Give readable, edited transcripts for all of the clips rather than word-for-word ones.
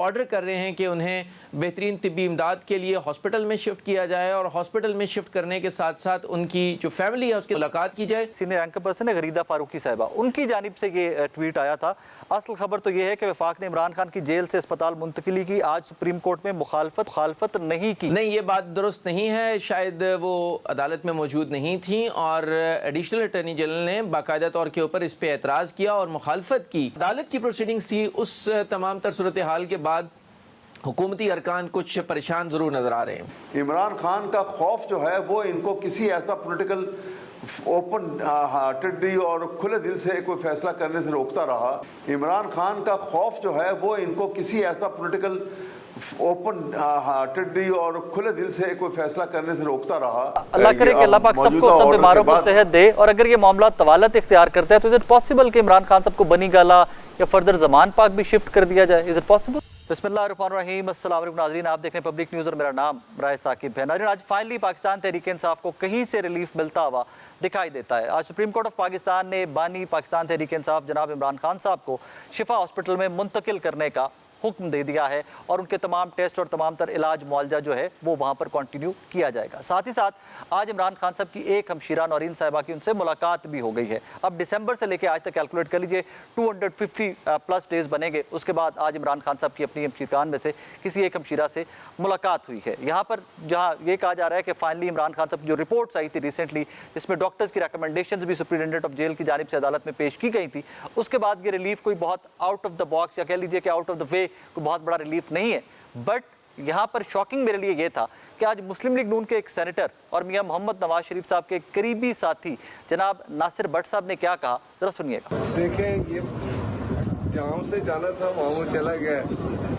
Order کر رہے ہیں کہ انہیں بہترین طبی امداد کے لیے ہاسپٹل میں شفٹ کیا جائے اور ہاسپٹل میں شفٹ کرنے کے ساتھ ساتھ ان کی جو فیملی ہے اس کی ملاقات کی جائے۔ سینئر اینکر پرسن ہے غریدہ فاروقی صاحبہ، ان کی جانب سے یہ ٹویٹ آیا تھا۔ اصل خبر تو یہ ہے کہ وفاق نے عمران خان کی جیل سے اسپتال منتقلی کی، آج سپریم کورٹ میں مخالفت نہیں کی۔ نہیں، یہ بات درست نہیں ہے، شاید وہ عدالت میں موجود نہیں تھیں اور ایڈیشنل اٹارنی جنرل نے باقاعدہ طور کے اوپر اس پہ اعتراض کیا اور مخالفت کی۔ عدالت کی پروسیڈنگز تھی، اس تمام تر صورتحال کے بعد حکومتی ارکان کچھ پریشان ضرور نظر آ رہے ہیں۔ عمران خان کا خوف جو ہے وہ ان کو کسی ایسا پولیٹیکل اوپن ہارٹیڈلی اور کھلے دل سے کوئی فیصلہ کرنے سے روکتا رہا۔ عمران خان کا خوف جو ہے وہ ان کو کسی ایسا پولیٹیکل اوپن ہارٹیڈلی اور کھلے دل سے کوئی فیصلہ کرنے سے روکتا رہا۔ اللہ کرے کہ اللہ پاک سب کو سب بیماروں کو صحت دے، اور اگر یہ معاملات طوالت اختیار کرتا ہے تو از اٹ پاسبل کہ عمران خان صاحب کو بنی گالا یا فردر زمان پاک بھی شفٹ کر دیا جائے؟ Is it possible? بسم اللہ الرحمن الرحیم، السلام علیکم ناظرین، آپ دیکھ رہے ہیں پبلک نیوز اور میرا نام رائے ثاقب ہے۔ ناظرین، آج فائنلی پاکستان تحریک انصاف کو کہیں سے ریلیف ملتا ہوا دکھائی دیتا ہے۔ آج سپریم کورٹ آف پاکستان نے بانی پاکستان تحریک انصاف جناب عمران خان صاحب کو شفا ہاسپٹل میں منتقل کرنے کا حکم دے دیا ہے اور ان کے تمام ٹیسٹ اور تمام تر علاج معالجہ جو ہے وہ وہاں پر کنٹینیو کیا جائے گا۔ ساتھ ہی ساتھ آج عمران خان صاحب کی ایک ہمشیرہ نورین صاحبہ کی ان سے ملاقات بھی ہو گئی ہے۔ اب دسمبر سے لے کے آج تک کیلکولیٹ کر لیجئے 250 پلس ڈیز بنے گے۔ اس کے بعد آج عمران خان صاحب کی اپنی ہمشیران میں سے کسی ایک ہمشیرہ سے ملاقات ہوئی ہے۔ یہاں پر جہاں یہ کہا جا رہا ہے کہ فائنلی عمران خان صاحب کی جو رپورٹس آئی تھی ریسنٹلی، جس میں ڈاکٹرز کی ریکمنڈیشنز بھی سپرنٹینڈنٹ آف جیل کی جانب سے عدالت میں پیش کی گئی تھی، اس کے بعد یہ ریلیف کوئی بہت آؤٹ آف دا باکس یا کہہ لیجئے کہ آؤٹ آف دا وے کوئی بہت بڑا ریلیف نہیں ہے۔ بٹ یہاں پر شاکنگ میرے لیے یہ تھا کہ آج مسلم لیگ نون کے ایک سینیٹر اور میاں محمد نواز شریف صاحب کے قریبی ساتھی جناب ناصر بٹ صاحب نے کیا کہا، ذرا سنیے گا۔ دیکھیں، یہ جہاں سے جانا تھا وہاں وہ چلا گیا ہے۔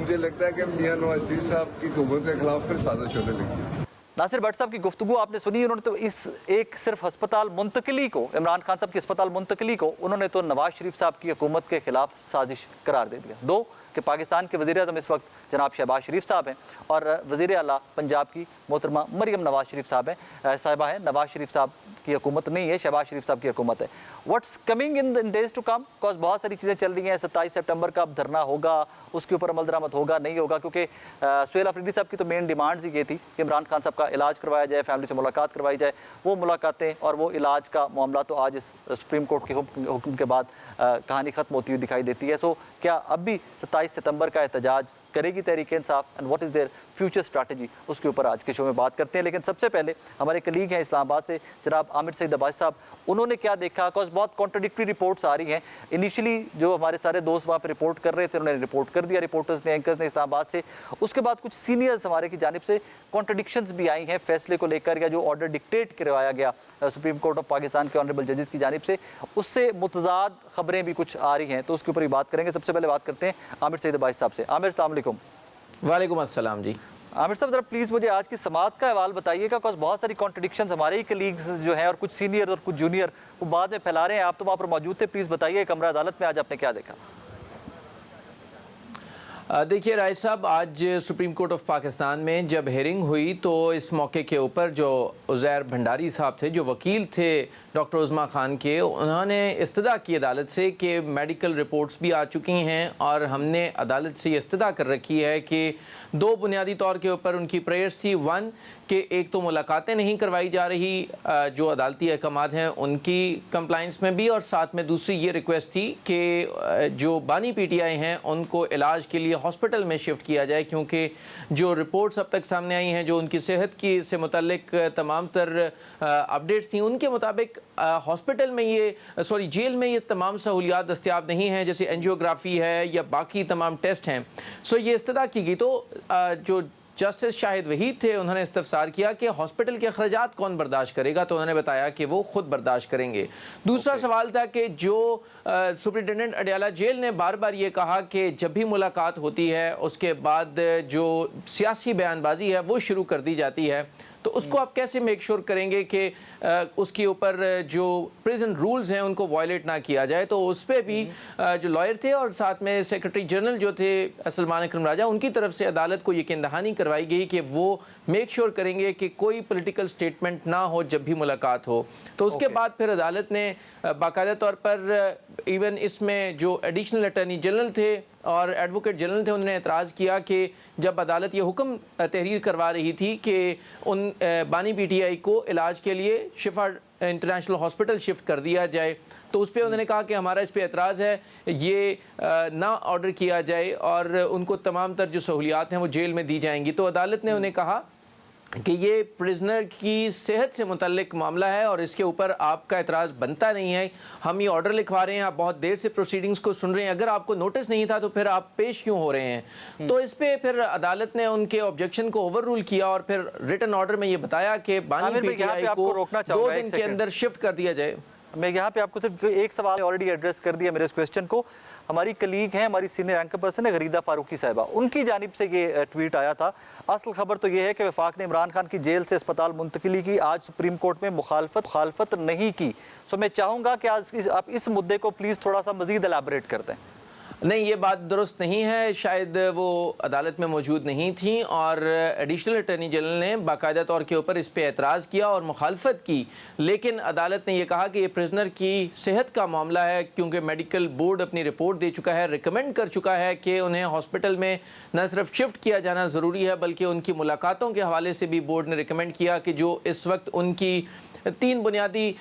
مجھے لگتا ہے کہ میاں نواز شریف صاحب کی حکومت کے خلاف پھر سازش ہونے لگی۔ ناصر بٹ صاحب کی گفتگو آپ نے سنی، انہوں نے تو اس ایک صرف ہسپتال منتقلی کو، عمران خان صاحب کی ہسپتال منتقلی کو انہوں نے تو نواز شریف صاحب کی حکومت کے خلاف سازش قرار دے دیا۔ دو کہ پاکستان کے وزیر اعظم اس وقت جناب شہباز شریف صاحب ہیں اور وزیر اعلیٰ پنجاب کی محترمہ مریم نواز شریف صاحبہ ہیں۔ نواز شریف صاحب کی حکومت نہیں ہے، شہباز شریف صاحب کی حکومت ہے۔ What's coming in days to come, because بہت ساری چیزیں چل رہی ہیں۔ 27 سپٹمبر کا اب دھرنا ہوگا، اس کے اوپر عمل درآمد ہوگا نہیں ہوگا، کیونکہ سہیل آفریدی صاحب کی تو مین ڈیمانڈز ہی یہ تھی کہ عمران خان صاحب کا علاج کروایا جائے، فیملی سے ملاقات کروائی جائے۔ وہ ملاقاتیں اور وہ علاج کا معاملہ تو آج اس سپریم کورٹ کے حکم کے بعد کہانی ختم ہوتی ہوئی دکھائی دیتی ہے۔ سو کیا اب بھی 27 ستمبر کا احتجاج کرے گی Tehreek Insaf, and what is their future strategy, اس کے اوپر آج کے شو میں بات کرتے ہیں۔ لیکن سب سے پہلے ہمارے کلیگ ہیں اسلام آباد سے جناب عامر سعید عباس صاحب، انہوں نے کیا دیکھا، بیکاز بہت کانٹرڈکٹری رپورٹس آ رہی ہیں۔ انیشلی جو ہمارے سارے دوست وہاں پہ رپورٹ کر رہے تھے انہوں نے رپورٹ کر دیا، رپورٹرز نے، اینکرز نے اسلام آباد سے۔ اس کے بعد کچھ سینئرز ہمارے کی جانب سے کانٹرڈکشنز بھی آئی ہیں فیصلے کو لے کر، یا جو آرڈر ڈکٹیٹ کروایا گیا سپریم کورٹ آف پاکستان کے آنریبل ججز کی جانب سے، اس سے متضاد خبریں بھی کچھ آ رہی ہیں، تو اس کے اوپر بھی بات کریں گے۔ سب سے پہلے بات کرتے ہیں عامر سعید عباس صاحب سے۔ عامر السلام علیکم۔ وعلیکم السلام جی۔ عامر صاحب ذرا پلیز مجھے آج کی سماعت کا احوال بتائیے گا، بیکاز بہت ساری کانٹرڈکشنز ہمارے ہی کلیگز جو ہیں اور کچھ سینئر اور کچھ جونیئر وہ بعد میں پھیلا رہے ہیں۔ آپ تو وہاں پر موجود تھے، پلیز بتائیے کمرہ عدالت میں آج آپ نے کیا دیکھا؟ دیکھیے رائے صاحب، آج سپریم کورٹ آف پاکستان میں جب ہیئرنگ ہوئی تو اس موقع کے اوپر جو عزیر بھنڈاری صاحب تھے، جو وکیل تھے ڈاکٹر عظمیٰ خان کے، انہوں نے استدعا کی عدالت سے کہ میڈیکل رپورٹس بھی آ چکی ہیں اور ہم نے عدالت سے یہ استدعا کر رکھی ہے کہ دو بنیادی طور کے اوپر ان کی پریئرز تھی۔ ون کہ ایک تو ملاقاتیں نہیں کروائی جا رہی جو عدالتی احکامات ہیں ان کی کمپلائنس میں بھی، اور ساتھ میں دوسری یہ ریکویسٹ تھی کہ جو بانی پی ٹی آئی ہیں ان کو علاج کے لیے ہاسپٹل میں شفٹ کیا جائے، کیونکہ جو رپورٹس اب تک سامنے آئی ہیں، جو ان کی صحت کی سے متعلق تمام تر اپڈیٹس تھیں، ان کے مطابق ہاسپٹل میں جیل میں یہ تمام سہولیات دستیاب نہیں ہیں، جیسے انجیوگرافی ہے یا باقی تمام ٹیسٹ ہیں۔ سو یہ استدعا کی گئی، تو جو جسٹس شاہد وحید تھے انہوں نے استفسار کیا کہ ہاسپٹل کے اخراجات کون برداشت کرے گا، تو انہوں نے بتایا کہ وہ خود برداشت کریں گے۔ دوسرا سوال تھا کہ جو سپرنٹینڈنٹ اڈیالہ جیل نے بار بار یہ کہا کہ جب بھی ملاقات ہوتی ہے اس کے بعد جو سیاسی بیان بازی ہے وہ شروع کر دی جاتی ہے، تو اس کو آپ کیسے میک شور کریں گے کہ اس کے اوپر جو پریزن رولز ہیں ان کو وائلیٹ نہ کیا جائے؟ تو اس پہ بھی جو لائر تھے اور ساتھ میں سیکرٹری جنرل جو تھے سلمان اکرم راجہ، ان کی طرف سے عدالت کو یقین دہانی کروائی گئی کہ وہ میک شور کریں گے کہ کوئی پولیٹیکل سٹیٹمنٹ نہ ہو جب بھی ملاقات ہو۔ تو اس کے بعد پھر عدالت نے باقاعدہ طور پر ایون اس میں جو ایڈیشنل اٹارنی جنرل تھے اور ایڈوکیٹ جنرل تھے، انہوں نے اعتراض کیا کہ جب عدالت یہ حکم تحریر کروا رہی تھی کہ ان بانی پی ٹی آئی کو علاج کے لیے شفا انٹرنیشنل ہاسپٹل شفٹ کر دیا جائے، تو اس پہ انہوں نے کہا کہ ہمارا اس پہ اعتراض ہے، یہ نہ آرڈر کیا جائے اور ان کو تمام تر جو سہولیات ہیں وہ جیل میں دی جائیں گی۔ تو عدالت نے انہیں کہا کہ یہ پرزنر کی صحت سے متعلق معاملہ ہے اور اس کے اوپر آپ کا اعتراض بنتا نہیں ہے، ہم یہ آرڈر لکھوا رہے ہیں، آپ بہت دیر سے پروسیڈنگز کو سن رہے ہیں، اگر آپ کو نوٹس نہیں تھا تو پھر آپ پیش کیوں ہو رہے ہیں؟ تو اس پہ پھر عدالت نے ان کے آبجیکشن کو اوور رول کیا اور پھر ریٹن آرڈر میں یہ بتایا کہ بانی پی ٹی آئی کو 2 دن کے اندر شفٹ کر دیا جائے۔ میں یہاں پہ آپ کو صرف ایک سوال آلریڈی ایڈریس کر دیا میرے اس کویسچن کو۔ ہماری کلیگ ہیں، ہماری سینئر اینکر پرسن ہے غریدہ فاروقی صاحبہ، ان کی جانب سے یہ ٹویٹ آیا تھا۔ اصل خبر تو یہ ہے کہ وفاق نے عمران خان کی جیل سے اسپتال منتقلی کی، آج سپریم کورٹ میں مخالفت نہیں کی۔ سو میں چاہوں گا کہ آج آپ اس مدعے کو پلیز تھوڑا سا مزید الیبوریٹ کر دیں۔ نہیں، یہ بات درست نہیں ہے، شاید وہ عدالت میں موجود نہیں تھیں اور ایڈیشنل اٹارنی جنرل نے باقاعدہ طور کے اوپر اس پہ اعتراض کیا اور مخالفت کی، لیکن عدالت نے یہ کہا کہ یہ پرزنر کی صحت کا معاملہ ہے، کیونکہ میڈیکل بورڈ اپنی رپورٹ دے چکا ہے، ریکمینڈ کر چکا ہے کہ انہیں ہاسپٹل میں نہ صرف شفٹ کیا جانا ضروری ہے بلکہ ان کی ملاقاتوں کے حوالے سے بھی بورڈ نے ریکمینڈ کیا کہ جو اس وقت ان کی 3 بنیادی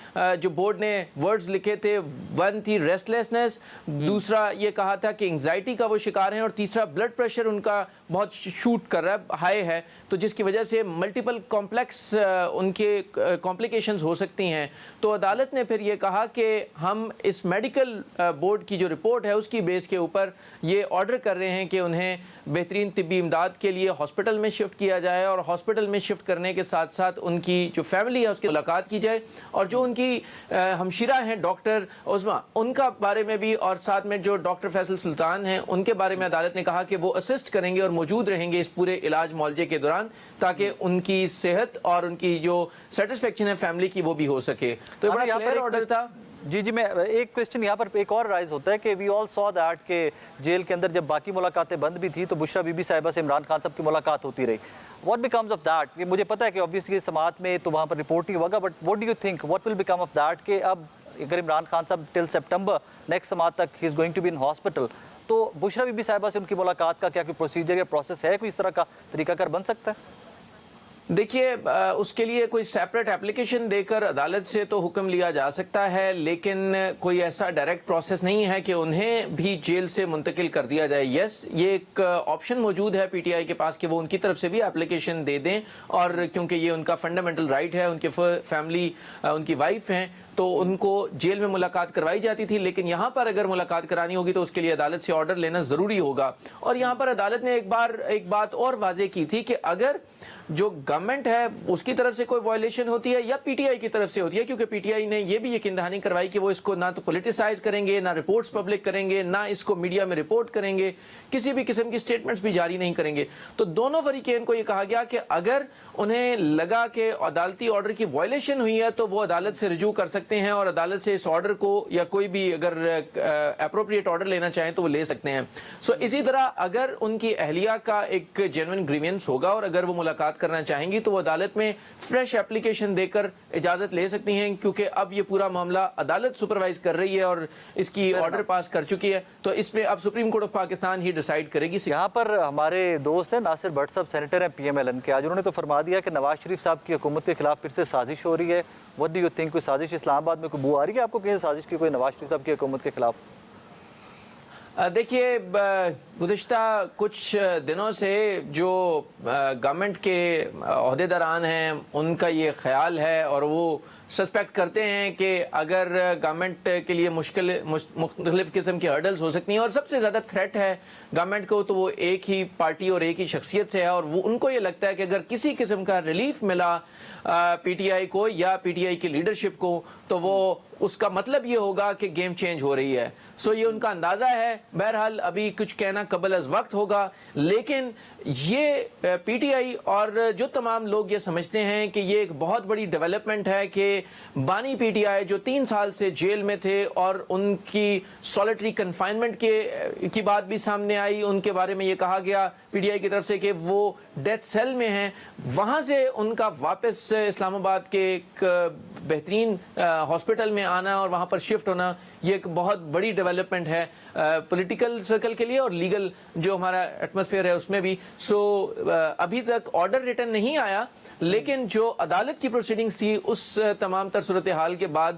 جو بورڈ نے ورڈز لکھے تھے، 1 تھی ریسٹلیسنس، دوسرا یہ کہا تھا کہ انگزائٹی کا وہ شکار ہیں، اور تیسرا بلڈ پریشر ان کا بہت شوٹ کر رہا ہے، ہائی ہے، تو جس کی وجہ سے ملٹیپل کمپلیکس ان کے کمپلیکیشنز ہو سکتی ہیں۔ تو عدالت نے پھر یہ کہا کہ ہم اس میڈیکل بورڈ کی جو رپورٹ ہے اس کی بیس کے اوپر یہ آرڈر کر رہے ہیں کہ انہیں بہترین طبی امداد کے لیے ہاسپٹل میں شفٹ کیا جائے، اور ہاسپٹل میں شفٹ کرنے کے ساتھ ساتھ ان کی جو فیملی ہے اس کی ملاقات کی جائے، اور جو ان کی ہمشیرہ ہیں ڈاکٹر عظمیٰ ان کا بارے میں بھی، اور ساتھ میں جو ڈاکٹر فیصل سلطان ہیں ان کے بارے میں عدالت نے کہا کہ وہ اسسٹ کریں گے اور موجود رہیں گے اس پورے علاج معالجے کے دوران، تاکہ ان کی صحت اور ان کی جو سیٹسفیکشن ہے فیملی کی وہ بھی ہو سکے۔ تو بڑا کلیئر آرڈر تھا۔ جی میں ایک کویسچن یہاں پر ایک اور رائز ہوتا ہے کہ وی آل سو دیٹ کہ جیل کے اندر جب باقی ملاقاتیں بند بھی تھی تو بشرا بی بی صاحبہ سے عمران خان صاحب کی ملاقات ہوتی رہی۔ What becomes of that? مجھے پتا ہے کہ obviously سماعت میں تو وہاں پر رپورٹ ہی ہوگا، but what do you think what will become of that کہ اب اگر عمران خان صاحب ٹل سپٹمبر نیکسٹ سماعت تک he is going to be in hospital, تو بشرا بی بی صاحبہ سے ان کی ملاقات کا کیا کوئی پروسیجر یا پروسیس ہے، کوئی اس طرح کا طریقہ کار بن سکتا ہے؟ دیکھیے، اس کے لیے کوئی سیپریٹ اپلیکیشن دے کر عدالت سے تو حکم لیا جا سکتا ہے، لیکن کوئی ایسا ڈائریکٹ پروسیس نہیں ہے کہ انہیں بھی جیل سے منتقل کر دیا جائے۔ یس، یہ ایک آپشن موجود ہے پی ٹی آئی کے پاس کہ وہ ان کی طرف سے بھی اپلیکیشن دے دیں، اور کیونکہ یہ ان کا فنڈامنٹل رائٹ ہے، ان کے فیملی ان کی وائف ہیں تو ان کو جیل میں ملاقات کروائی جاتی تھی، لیکن یہاں پر اگر ملاقات کرانی ہوگی تو اس کے لیے عدالت سے آرڈر لینا ضروری ہوگا۔ اور یہاں پر عدالت نے ایک بات اور واضح کی تھی کہ اگر جو گورنمنٹ ہے اس کی طرف سے کوئی وائلیشن ہوتی ہے یا پی ٹی آئی کی طرف سے ہوتی ہے، کیونکہ پی ٹی آئی نے یہ بھی یقین دہانی کروائی کہ وہ اس کو نہ تو پولیٹیسائز کریں گے، نہ رپورٹس پبلک کریں گے، نہ اس کو میڈیا میں رپورٹ کریں گے، کسی بھی قسم کی سٹیٹمنٹس بھی جاری نہیں کریں گے۔ تو دونوں فریقین کو یہ کہا گیا کہ اگر انہیں لگا کہ عدالتی آرڈر کی وائلیشن ہوئی ہے تو وہ عدالت سے رجوع کر سکتے ہیں، اور عدالت سے اس آرڈر کو یا کوئی بھی اگر اپروپریٹ آرڈر لینا چاہیں تو وہ لے سکتے ہیں۔ اسی طرح اگر ان کی اہلیہ کا ایک جینوئن گریوینس ہوگا اور اگر وہ ملاقات کرنا چاہیں گی تو وہ عدالت میں فریش اپلیکیشن دے کر اجازت لے سکتی ہیں، کیونکہ اب یہ پورا معاملہ عدالت سپروائز کر رہی ہے اور اس کی آرڈر پاس کر چکی ہے، تو اس میں اب supreme court of Pakistan he decide کرے گی۔ یہاں پر ہمارے دوست ہیں ناصر بٹ صاحب، سینیٹر ہیں پی ایم ایل این کے، آج انہوں نے تو فرما دیا کہ نواز شریف صاحب کی حکومت کے خلاف پھر سے سازش ہو رہی ہے۔ واٹ ڈو یو تھنک، کوئی سازش اسلام آباد میں کوئی بو آ رہی ہے آپ کو کہیں سازش کی کوئی نواز شریف صاحب کی حکومت کے خلاف؟ دیکھیے، گزشتہ کچھ دنوں سے جو گورنمنٹ کے عہدیداران ہیں ان کا یہ خیال ہے اور وہ سسپیکٹ کرتے ہیں کہ اگر گورنمنٹ کے لیے مختلف قسم کے ہرڈلز ہو سکتی ہیں، اور سب سے زیادہ تھریٹ ہے گورنمنٹ کو تو وہ ایک ہی پارٹی اور ایک ہی شخصیت سے ہے، اور وہ ان کو یہ لگتا ہے کہ اگر کسی قسم کا ریلیف ملا پی ٹی آئی کو یا پی ٹی آئی کی لیڈرشپ کو تو وہ اس کا مطلب یہ ہوگا کہ گیم چینج ہو رہی ہے۔ یہ ان کا اندازہ ہے۔ بہرحال ابھی کچھ کہنا قبل از وقت ہوگا، لیکن یہ پی ٹی آئی اور جو تمام لوگ یہ سمجھتے ہیں کہ یہ ایک بہت بڑی ڈیولپمنٹ ہے کہ بانی پی ٹی آئی جو 3 سال سے جیل میں تھے اور ان کی سولیٹری کنفائنمنٹ کی بات بھی سامنے آئی، ان کے بارے میں یہ کہا گیا پی ٹی آئی کی طرف سے کہ وہ ڈیتھ سیل میں ہیں، وہاں سے ان کا واپس اسلام آباد کے ایک بہترین ہاسپٹل میں آنا اور وہاں پر شفٹ ہونا یہ ایک بہت بڑی ڈیولپمنٹ ہے پولیٹیکل سرکل کے لیے اور لیگل جو ہمارا ایٹماسفیئر ہے اس میں بھی. سو ابھی تک آرڈر ریٹن نہیں آیا لیکن جو عدالت کی پروسیڈنگز تھی اس تمام تر صورتحال کے بعد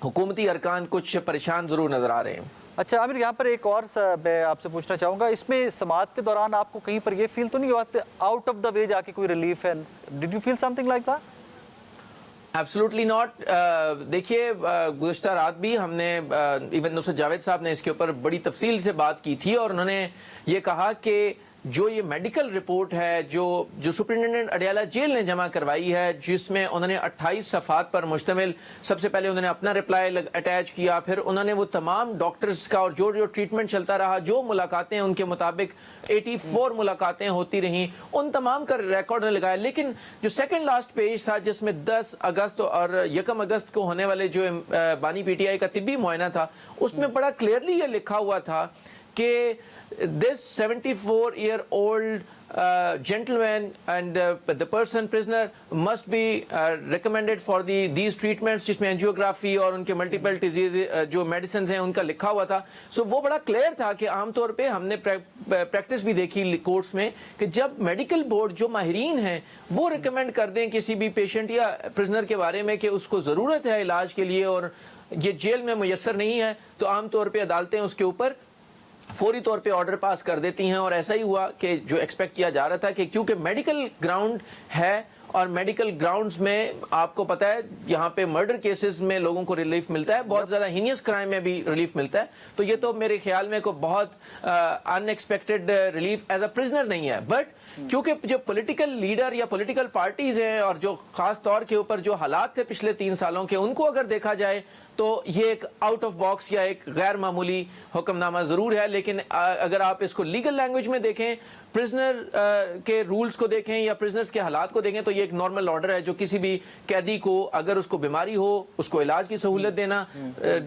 حکومتی ارکان کچھ پریشان ضرور نظر آ رہے ہیں. اچھا عامر، یہاں پر ایک اور میں آپ سے پوچھنا چاہوں گا، اس میں سماعت کے دوران آپ کو کہیں پر یہ فیل تو نہیں ہوا آؤٹ آف دا وے جا کے کوئی ریلیف ہے؟ Did you feel something like that? Absolutely not. دیکھیے گزشتہ رات بھی ہم نے ایون نصرت جاوید صاحب نے اس کے اوپر بڑی تفصیل سے بات کی تھی اور انہوں نے یہ کہا کہ جو یہ میڈیکل رپورٹ ہے جو سپرنٹینڈنٹ اڈیالہ جیل نے جمع کروائی ہے جس میں انہوں نے 28 صفحات پر مشتمل سب سے پہلے انہوں نے اپنا رپلائی اٹیچ کیا، پھر انہوں نے وہ تمام ڈاکٹرز کا اور جو ٹریٹمنٹ چلتا رہا، جو ملاقاتیں ان کے مطابق 84 ملاقاتیں ہوتی رہیں، ان تمام کا ریکارڈ نے لگایا. لیکن جو سیکنڈ لاسٹ پیج تھا جس میں 10 اگست اور 1 اگست کو ہونے والے جو بانی پی ٹی آئی کا طبی معائنہ تھا اس میں بڑا کلیئرلی یہ لکھا ہوا تھا کہ this 74-year-old gentleman and the person prisoner must be recommended for these treatments جس میں انجیوگرافی اور ان کے ملٹیپل ڈیزیز جو میڈیسنز ہیں ان کا لکھا ہوا تھا. سو وہ بڑا کلیئر تھا کہ عام طور پہ ہم نے پریکٹس بھی دیکھی کورٹس میں کہ جب میڈیکل بورڈ جو ماہرین ہیں وہ ریکمینڈ کر دیں کسی بھی پیشنٹ یا پرزنر کے بارے میں کہ اس کو ضرورت ہے علاج کے لیے اور یہ جیل میں میسر نہیں ہے، تو عام طور پہ عدالتیں اس کے اوپر فوری طور پہ آرڈر پاس کر دیتی ہیں. اور ایسا ہی ہوا کہ جو ایکسپیکٹ کیا جا رہا تھا کہ کیونکہ میڈیکل گراؤنڈ ہے اور میڈیکل گراؤنڈز میں آپ کو پتہ ہے یہاں پہ مرڈر کیسز میں لوگوں کو ریلیف ملتا ہے، بہت زیادہ ہینیس کرائم میں بھی ریلیف ملتا ہے، تو یہ تو میرے خیال میں کوئی بہت unexpected relief as a prisoner نہیں ہے. بٹ کیونکہ جو پولیٹیکل لیڈر یا پولیٹیکل پارٹیز ہیں اور جو خاص طور کے اوپر جو حالات تھے پچھلے 3 سالوں کے ان کو اگر دیکھا جائے تو یہ ایک آؤٹ آف باکس یا ایک غیر معمولی حکم نامہ ضرور ہے. لیکن اگر آپ اس کو لیگل لینگویج میں دیکھیں، پرزنر کے رولز کو دیکھیں یا پرزنرز کے حالات کو دیکھیں تو یہ ایک نارمل آرڈر ہے جو کسی بھی قیدی کو اگر اس کو بیماری ہو اس کو علاج کی سہولت دینا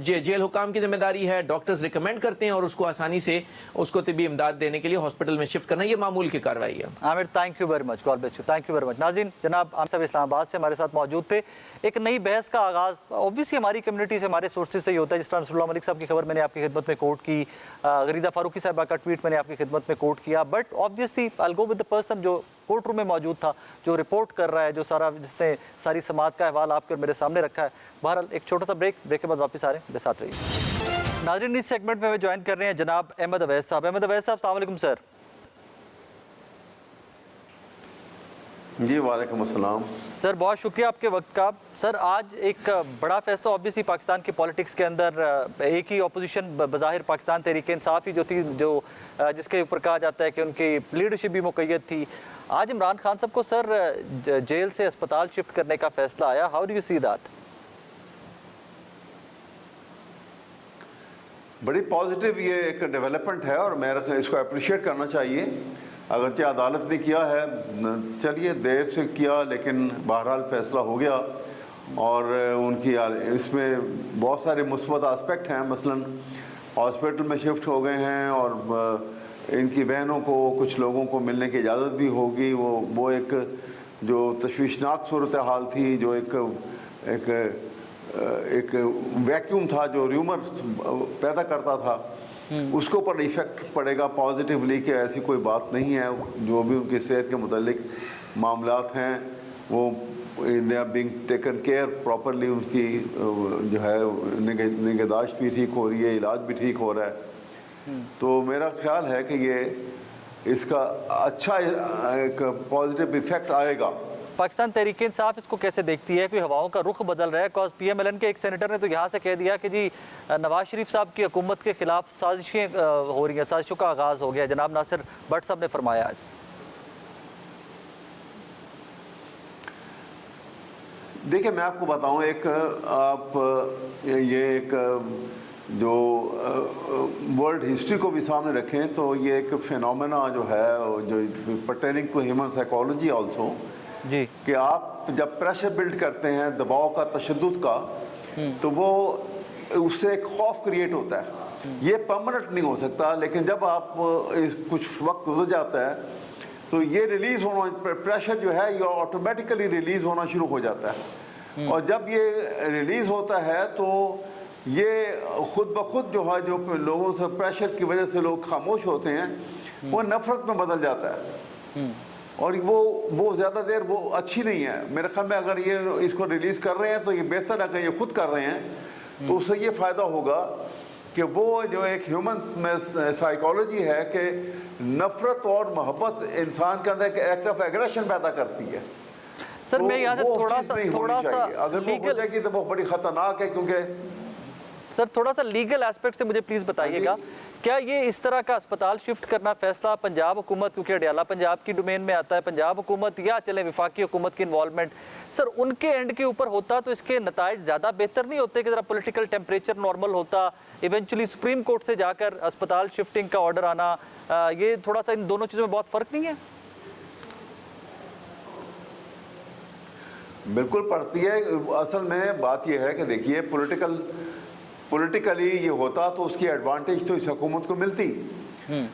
جیل حکام کی ذمہ داری ہے. ڈاکٹرز ریکمینڈ کرتے ہیں اور اس کو آسانی سے اس کو طبی امداد دینے کے لیے ہاسپٹل میں شفٹ کرنا، یہ معمول کی کارروائی ہے. Aamir thank you very much, God bless you, thank you very much. ناظرین، جناب عامر صاحب اسلام آباد سے ہمارے ساتھ موجود تھے. ایک نئی بحث کا آغاز اوبویسلی ہماری کمیونٹی سے ہمارے سورسز سے ہی ہوتا ہے. جس طرح نصر اللہ ملک صاحب کی خبر میں نے آپ کی خدمت میں کوٹ کی، غریدہ فاروقی صاحبہ کا ٹویٹ میں نے آپ کی خدمت میں کوٹ کیا، but obviously I'll go with the person جو کورٹ روم میں موجود تھا، جو رپورٹ کر رہا ہے، جو جس نے ساری سماعت کا احوال آپ کے اور میرے سامنے رکھا ہے. بہرحال ایک چھوٹا سا بریک کے بعد واپس آ رہے ہیں، میرے ساتھ رہیے. ناظرین، اس سیگمنٹ میں ہمیں جوائن کر رہے ہیں جناب احمد اویس صاحب. احمد اویس صاحب السلام علیکم سر. جی وعلیکم السلام سر، بہت شکریہ آپ کے وقت کا. سر، آج ایک بڑا فیصلہ اوبویسلی پاکستان کی پالیٹکس کے اندر ایک ہی اپوزیشن بظاہر پاکستان تحریک انصاف ہی جو تھی، جو جس کے اوپر کہا جاتا ہے کہ ان کی لیڈرشپ بھی مقید تھی. آج عمران خان صاحب کو سر جیل سے اسپتال شفٹ کرنے کا فیصلہ آیا. How do you see that? بڑی پازیٹیو یہ ایک ڈیولپمنٹ ہے اور میں اس کو اپریشیٹ کرنا چاہیے. اگرچہ عدالت نے کیا ہے، چلیے دیر سے کیا لیکن بہرحال فیصلہ ہو گیا اور ان کی اس میں بہت سارے مثبت آسپیکٹ ہیں. مثلاً ہاسپٹل میں شفٹ ہو گئے ہیں اور ان کی بہنوں کو کچھ لوگوں کو ملنے کی اجازت بھی ہوگی. وہ ایک جو تشویشناک صورتحال تھی، جو ایک ویکیوم تھا جو ریومر پیدا کرتا تھا، اس کے اوپر ایفیکٹ پڑے گا پازیٹیولی کہ ایسی کوئی بات نہیں ہے. جو بھی ان کی صحت کے متعلق معاملات ہیں وہ they are being taken care properly. ان کی جو ہے نگہداشت بھی ٹھیک ہو رہی ہے، علاج بھی ٹھیک ہو رہا ہے. تو میرا خیال ہے کہ یہ اس کا اچھا ایک پازیٹیو ایفیکٹ آئے گا. پاکستان تحریک انصاف اس کو کیسے دیکھتی ہے؟ کوئی ہواؤں کا رخ بدل رہا ہے؟ Cause P M L N کے ایک سینیٹر نے تو یہاں سے کہہ دیا کہ جی نواز شریف صاحب کی حکومت کے خلاف سازشیں ہو رہی ہیں، سازشوں کا آغاز ہو گیا. جناب ناصر بٹ صاحب نے فرمایا آج. دیکھیں میں آپ کو بتاؤں، یہ ایک جو ورلڈ ہسٹری کو بھی سامنے رکھیں تو یہ ایک فینومینا جو ہے جو pertaining to human psychology also, جی، کہ آپ جب پریشر بلڈ کرتے ہیں دباؤ کا، تشدد کا، تو وہ اس سے ایک خوف کریٹ ہوتا ہے. یہ پرماننٹ نہیں ہو سکتا، لیکن جب آپ کچھ وقت گزر جاتا ہے تو یہ ریلیز ہونا، پریشر جو ہے یہ آٹومیٹیکلی ریلیز ہونا شروع ہو جاتا ہے. اور جب یہ ریلیز ہوتا ہے تو یہ خود بخود جو ہے جو لوگوں سے پریشر کی وجہ سے لوگ خاموش ہوتے ہیں وہ نفرت میں بدل جاتا ہے، اور وہ زیادہ دیر وہ اچھی نہیں ہے میرے خیال میں. اگر یہ اس کو ریلیز کر رہے ہیں تو یہ بہتر اگر یہ خود کر رہے ہیں تو اس سے یہ فائدہ ہوگا کہ وہ جو ایک ہیومن میں سائیکالوجی ہے کہ نفرت اور محبت انسان کے اندر ایک ایکٹ آف ایگریشن پیدا کرتی ہے. سر میں یہاں سے تھوڑا سا اگر وہ ہو جائے گی تو وہ بڑی خطرناک ہے. کیونکہ سر تھوڑا سا لیگل ایسپیکٹ سے مجھے پلیز بتائیے گا، کیا یہ اس طرح کا اسپتال شفٹ کرنا فیصلہ پنجاب حکومت، کیونکہ اڈیالہ پنجاب کی ڈومین میں آتا ہے، پنجاب حکومت یا چلے وفاقی حکومت کی انوالومنٹ، سر ان کے اینڈ کے اوپر ہوتا تو اس کے نتائج زیادہ بہتر نہیں ہوتے کہ ذرا پولیٹیکل ٹیمپریچر نارمل ہوتا، ایونچولی سپریم کورٹ سے جا کر اسپتال شفٹنگ کا آرڈر آنا، یہ تھوڑا سا ان دونوں چیزوں میں بہت فرق نہیں ہے؟ بالکل پڑتی ہے. اصل میں بات یہ ہے کہ دیکھیے پولیٹیکلی یہ ہوتا تو اس کی ایڈوانٹیج تو اس حکومت کو ملتی،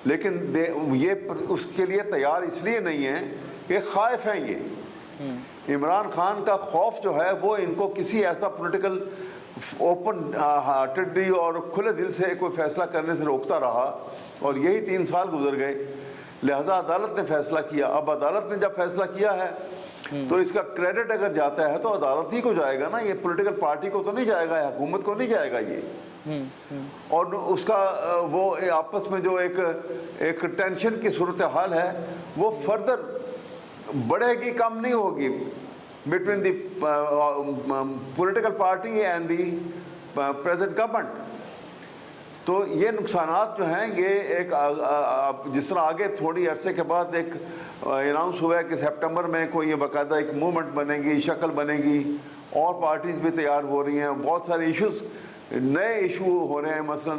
لیکن یہ اس کے لیے تیار اس لیے نہیں ہے کہ خائف ہیں. یہ عمران خان کا خوف جو ہے وہ ان کو کسی ایسا پولیٹیکل اوپن ہارٹیڈلی اور کھلے دل سے کوئی فیصلہ کرنے سے روکتا رہا، اور یہی 3 سال گزر گئے. لہذا عدالت نے فیصلہ کیا. اب عدالت نے جب فیصلہ کیا ہے تو اس کا کریڈٹ اگر جاتا ہے تو عدالت ہی کو جائے گا نا، یہ پولیٹیکل پارٹی کو تو نہیں جائے گا، حکومت کو نہیں جائے گا یہ. اور اس کا وہ آپس میں جو ایک ٹینشن کی صورتحال ہے وہ فردر بڑھے گی، کم نہیں ہوگی between the political party and the present government. تو یہ نقصانات جو ہیں یہ ایک جس طرح آگے تھوڑی عرصے کے بعد ایک اناؤنس ہوا ہے کہ سپٹمبر میں کوئی یہ باقاعدہ ایک موومنٹ بنے گی، شکل بنے گی، اور پارٹیز بھی تیار ہو رہی ہیں، بہت سارے ایشوز نئے ایشو ہو رہے ہیں، مثلا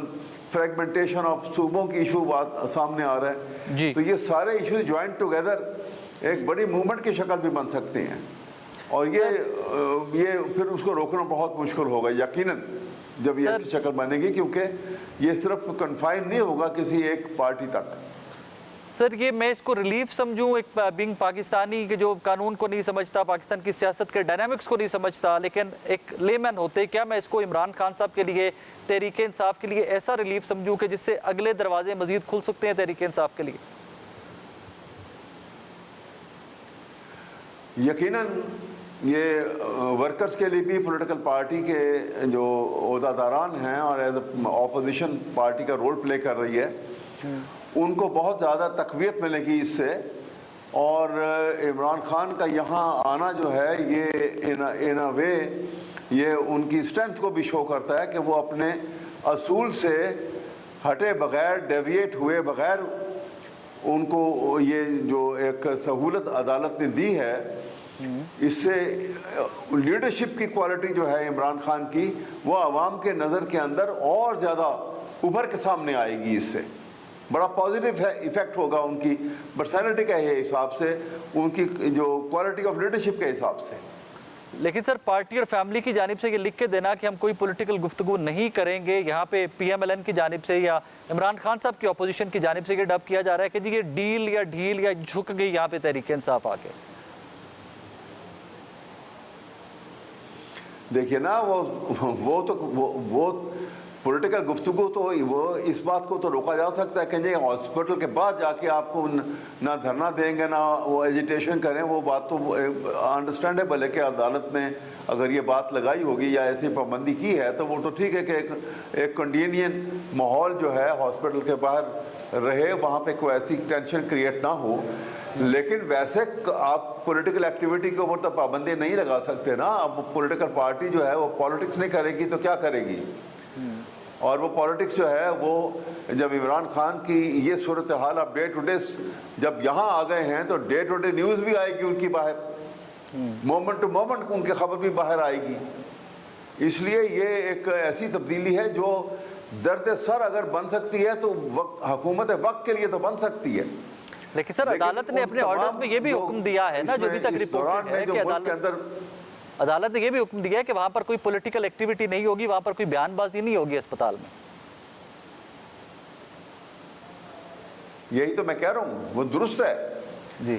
فریگمنٹیشن آف صوبوں کی ایشو سامنے آ رہا ہے. تو یہ سارے ایشوز جوائنٹ ٹوگیدر ایک بڑی موومنٹ کی شکل بھی بن سکتے ہیں، اور یہ پھر اس کو روکنا بہت مشکل ہوگا یقیناً جب یہ ایسی شکل بنے گی، کیونکہ یہ صرف کنفائن نہیں ہوگا کسی ایک پارٹی تک. سر یہ میں اس کو ریلیف سمجھوں ایک بینگ پاکستانی کہ جو قانون کو نہیں سمجھتا، پاکستان کی سیاست کے ڈائنامکس کو نہیں سمجھتا، لیکن ایک لے مین ہوتے، کیا میں اس کو عمران خان صاحب کے لیے، تحریک انصاف کے لیے ایسا ریلیف سمجھوں کہ جس سے اگلے دروازے مزید کھل سکتے ہیں تحریک انصاف کے لیے؟ یقیناً یہ ورکرز کے لیے بھی پولیٹیکل پارٹی کے جو عہدیداران ہیں اور ایز اے اپوزیشن پارٹی کا رول پلے کر رہی ہے، ان کو بہت زیادہ تقویت ملے گی اس سے. اور عمران خان کا یہاں آنا جو ہے یہ ان اے وے یہ ان کی اسٹرینتھ کو بھی شو کرتا ہے کہ وہ اپنے اصول سے ہٹے بغیر، ڈیویٹ ہوئے بغیر، ان کو یہ جو ایک سہولت عدالت نے دی ہے، اس سے لیڈرشپ کی کوالٹی جو ہے عمران خان کی وہ عوام کے نظر کے اندر اور زیادہ ابھر کے سامنے آئے گی. اس سے بڑا پازیٹیو ایفیکٹ ہوگا ان کی پرسنالٹی کے حساب سے، ان کی جو کوالٹی آف لیڈرشپ کے حساب سے. لیکن سر پارٹی اور فیملی کی جانب سے یہ لکھ کے دینا کہ ہم کوئی پولیٹیکل گفتگو نہیں کریں گے، یہاں پہ پی ایم ایل این کی جانب سے یا عمران خان صاحب کی اپوزیشن کی جانب سے یہ ڈب کیا جا رہا ہے کہ جی یہ ڈیل یا ڈھیل یا جھک گئی یہاں پہ تحریک انصاف آ کے. دیکھیے نا وہ پولیٹیکل گفتگو تو وہ اس بات کو تو روکا جا سکتا ہے کہ جی ہاسپٹل کے بعد جا کے آپ کو نہ دھرنا دیں گے نہ وہ ایجیٹیشن کریں، وہ بات تو انڈرسٹینڈیبل ہے کہ عدالت نے اگر یہ بات لگائی ہوگی یا ایسی پابندی کی ہے تو وہ تو ٹھیک ہے کہ ایک کنڈینین ماحول جو ہے ہاسپٹل کے باہر رہے، وہاں پہ کوئی ایسی ٹینشن کریٹ نہ ہو. لیکن ویسے آپ پولیٹیکل ایکٹیویٹی کے اوپر تو پابندی نہیں لگا سکتے نا. اب پولیٹیکل پارٹی جو ہے وہ پالیٹکس نہیں کرے گی تو کیا کرے گی؟ اور وہ پالیٹکس جو ہے وہ جب عمران خان کی یہ صورتحال اب ڈے ٹو ڈے جب یہاں آ گئے ہیں تو ڈے ٹو ڈے نیوز بھی آئے گی ان کی باہر، مومنٹ ٹو مومنٹ ان کی خبر بھی باہر آئے گی. اس لیے یہ ایک ایسی تبدیلی ہے جو درد سر اگر بن سکتی ہے تو حکومت وقت کے لیے تو بن سکتی ہے. لیکن سر عدالت نے اپنے آرڈرز میں یہ بھی حکم دیا ہے نا، جو ابھی تک رپورٹ ہے کہ عدالت نے یہ بھی حکم دیا ہے کہ وہاں پر کوئی پولیٹیکل ایکٹیویٹی نہیں ہوگی، وہاں پر کوئی بیان بازی نہیں ہوگی اسپتال میں. یہی تو میں کہہ رہا ہوں، وہ درست ہے. جی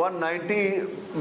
190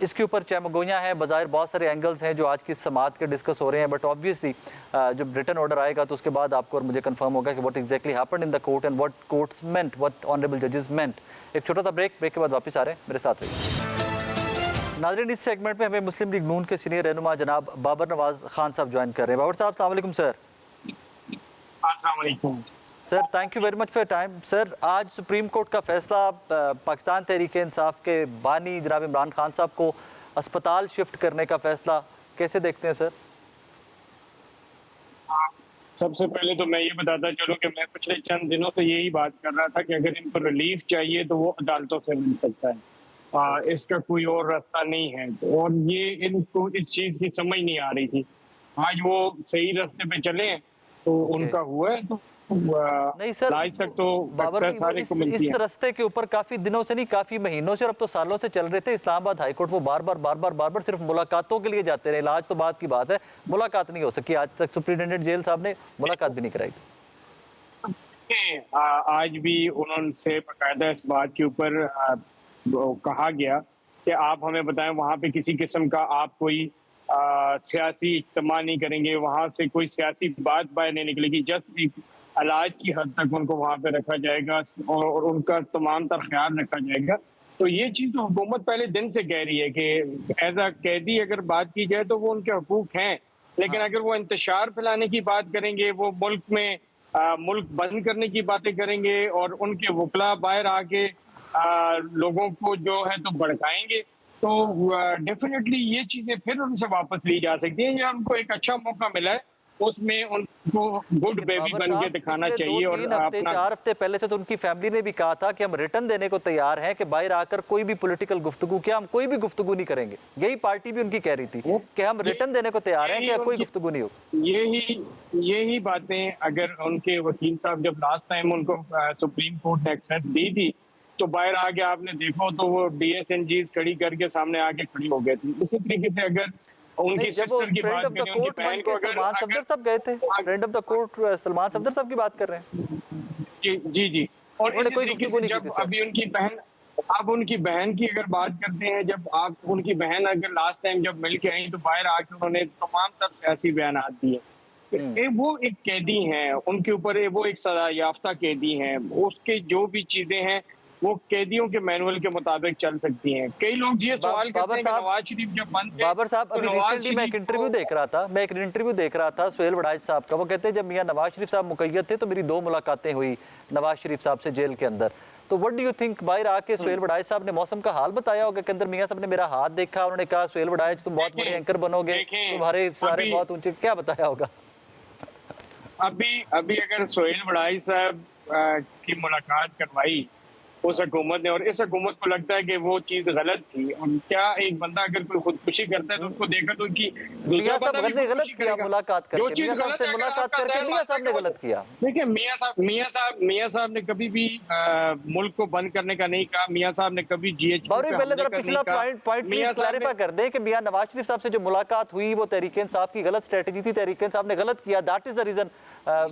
اس کے اوپر چہمگویاں ہیں، بظاہر بہت سارے اینگلز ہیں جو آج کی سماعت کے ڈسکس ہو رہے ہیں، بٹ آبویسلی جب ریٹن آرڈر آئے گا تو اس کے بعد آپ کو اور مجھے کنفرم ہوگا کہ what exactly happened in the court and what courts meant, what honourable ججز مینٹ. ایک چھوٹا سا بریک کے بعد واپس آ رہے ہیں، میرے ساتھ رہیے. ناظرین، اس سیگمنٹ میں ہمیں مسلم لیگ نون کے سینئر رہنما جناب بابر نواز خان صاحب جوائن کر رہے ہیں. بابر صاحب السلام علیکم سر. السلام علیکم sir, thank you very much for time. Sir, آج سپریم کورٹ کا فیصلہ پاکستان تحریک انصاف کے بانی جناب عمران خان صاحب کو اسپتال شفٹ کرنے کا فیصلہ کیسے دیکھتے ہیں سر؟ سب سے پہلے تو میں یہ بتاتا چلوں کہ میں پچھلے چند دنوں سے یہی بات کر رہا تھا کہ اگر ان کو ریلیف چاہیے تو وہ عدالتوں سے مل سکتا ہے، اس کا کوئی اور راستہ نہیں ہے. اور یہ ان کو اس چیز کی سمجھ نہیں آ رہی تھی. آج وہ صحیح راستے پہ چلے تو ان کا ہوا ہے. تو نہیں سر، آج تک تو اس رستے کے اوپر کافی دنوں سے نہیں، کافی مہینوں سے اور اب تو سالوں سے چل رہے تھے. اسلام آباد ہائی کورٹ وہ بار بار صرف ملاقاتوں کے لیے جاتے رہے. علاج تو بعد کی بات ہے، ملاقات نہیں ہو سکی. آج تک سپرنٹینڈنٹ جیل صاحب نے ملاقات بھی نہیں کرائی تھی. آج بھی انہوں سے باقاعدہ اس بات کے اوپر کہا گیا کہ آپ ہمیں بتائیں وہاں پہ کسی قسم کا آپ کوئی سیاسی اجتماع نہیں کریں گے، وہاں سے کوئی سیاسی بات باہر نہیں نکلے گی، جسٹ ایک علاج کی حد تک ان کو وہاں پہ رکھا جائے گا اور ان کا تمام تر خیال رکھا جائے گا. تو یہ چیز تو حکومت پہلے دن سے کہہ رہی ہے کہ ایز اے قیدی اگر بات کی جائے تو وہ ان کے حقوق ہیں، لیکن اگر وہ انتشار پھیلانے کی بات کریں گے، وہ ملک بند کرنے کی باتیں کریں گے اور ان کے وکلا باہر آ کے لوگوں کو جو ہے تو بھڑکائیں گے، تو ڈیفینیٹلی یہ چیزیں پھر ان سے واپس لی جا سکتی ہیں. یا ان کو ایک اچھا موقع ملا ہے، اس میں ان کو گڈ بیبی بن کے دکھانا چاہیے. اور 4 ہفتے پہلے سے تو ان کی فیملی نے بھی کہا تھا کہ ہم ریٹن دینے کو تیار ہیں کہ باہر آ کر کوئی بھی پولیٹیکل گفتگو کیا، ہم کوئی بھی گفتگو نہیں کریں گے. یہی پارٹی بھی ان کی کہہ رہی تھی کہ ہم ریٹن دینے کو تیار ہیں کہ کوئی گفتگو نہیں ہو. یہی باتیں اگر ان کے وکیل صاحب جب لاسٹ ٹائم ان کو سپریم کورٹ نے ایکسیس دی تھی تو باہر آ کے آپ نے دیکھو تو وہ ڈی ایس این جیز کھڑی کر کے سامنے آ کے کھڑی ہو گئی تھی. اسی طریقے سے اگر ان کی سسٹر کی بات کریں، ان کی بہن کو سلمان صفدر صاحب گئے تھے، friend of the court Salman Safdar صاحب کی بات کر رہے ہیں. جی اور اسی طریقے سے جب ابھی ان کی بہن کی اگر بات کرتے ہیں، جب آپ ان کی بہن اگر لاسٹ ٹائم جب مل کے آئیں تو باہر آ کے انہوں نے تمام تر سیاسی بیانات دیے. وہ ایک قیدی ہیں، ان کے اوپر وہ ایک سزا یافتہ قیدی ہیں، اس کے جو بھی چیزیں ہیں وہ قیدیوں کے مینول کے مطابق چل سکتی ہیں. کئی لوگ یہ سوال کرتے ہیں کہ نواز شریف جب بند تھے. بابر صاحب، ابھی ریسنٹلی میں ایک انٹرویو دیکھ رہا تھا سہیل وڑائچ صاحب کا. وہ کہتے ہیں جب میاں نواز شریف صاحب مقید تھے تو میری 2 ملاقاتیں ہوئی نواز شریف صاحب سے جیل کے اندر. تو وٹ ڈو یو تھنک، باہر آ کے سہیل وڑائچ صاحب نے موسم کا حال بتایا ہوگا کہ اندر میاں صاحب نے میرا ہاتھ دیکھا، انہوں نے کہا سہیل وڑائچ تم بہت بڑے اینکر بنو گے، تمہارے سارے بہت اونچے، کیا بتایا ہوگا؟ ابھی اگر سہیل وڑائچ صاحب کی ملاقات کروائی اس حکومت نے، اور اس حکومت کو لگتا ہے کہ وہ چیز غلط تھی، اور کیا ایک بندہ اگر کوئی خودکشی کرتا ہے تو اس کو دیکھا تو میاں صاحب نے غلط کیا ملاقات کر کے، میاں صاحب سے ملاقات کر کے میاں صاحب نے غلط کیا. دیکھیں میاں صاحب نے کبھی بھی ملک کو بند کرنے کا نہیں کہا. میاں صاحب نے کبھی جی ایچ پہلے ذرا پچھلا پوائنٹ پلیز کلیریفائی کر دیں کہ میاں نواز شریف صاحب سے جو ملاقات ہوئی وہ تحریک انصاف کی غلط اسٹریٹجی تھی، تحریک انصاف نے غلط کیا، دیٹ از دا ریزن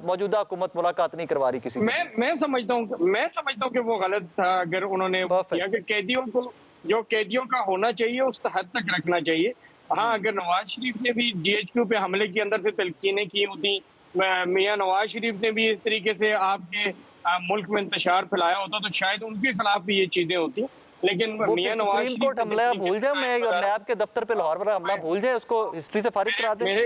موجودہ حکومت ملاقات نہیں کروا رہی کسی. میں سمجھتا ہوں کہ وہ غلط تھا اگر انہوں نے کیا کہ قیدیوں کو جو قیدیوں کا ہونا چاہیے اس حد تک رکھنا چاہیے. ہاں، اگر نواز شریف نے بھی جی ایچ کیو پہ حملے کے اندر سے تلقینیں کی ہوتی، میاں نواز شریف نے بھی اس طریقے سے آپ کے ملک میں انتشار پھیلایا ہوتا تو شاید ان کے خلاف بھی یہ چیزیں ہوتی. لیکن میاں نواز سپریم کورٹ حملہ بھول جائیں، میں اور نیب کے دفتر پہ لاہور والا حملہ بھول جائیں، اس کو ہسٹری سے فارغ کرا دیں.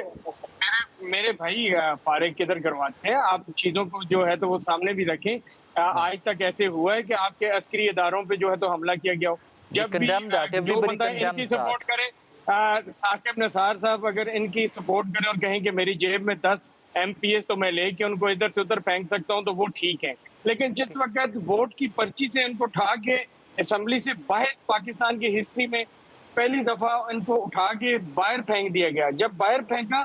میرے بھائی فارغ کدھر کرواتے ہیں آپ چیزوں کو، جو ہے تو وہ سامنے بھی رکھیں. آج تک ایسے ہوا ہے کہ آپ کے عسکری اداروں پہ جو ہے تو حملہ کیا گیا ہو. جب بھی جو بندہ ان کی سپورٹ کرے، ثاقب نثار صاحب اگر ان کی سپورٹ کرے اور کہیں کہ میری جیب میں 10 MPs تو میں لے کے ان کو ادھر سے ادھر پھینک سکتا ہوں تو وہ ٹھیک ہے. لیکن جس وقت ووٹ کی پرچی سے ان کو اٹھا کے اسمبلی سے باہر، پاکستان کی ہسٹری میں پہلی دفعہ ان کو اٹھا کے باہر پھینک دیا گیا. جب باہر پھینکا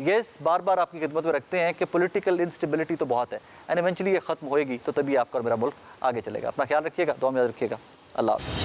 یس بار بار آپ کی خدمت میں رکھتے ہیں کہ پولیٹیکل انسٹیبلٹی تو بہت ہے اینڈ ایونچولی یہ ختم ہوئے گی تو تبھی آپ کا اور میرا ملک آگے چلے گا. اپنا خیال رکھیے گا, دعا میں یاد رکھیے گا. اللہ حافظ.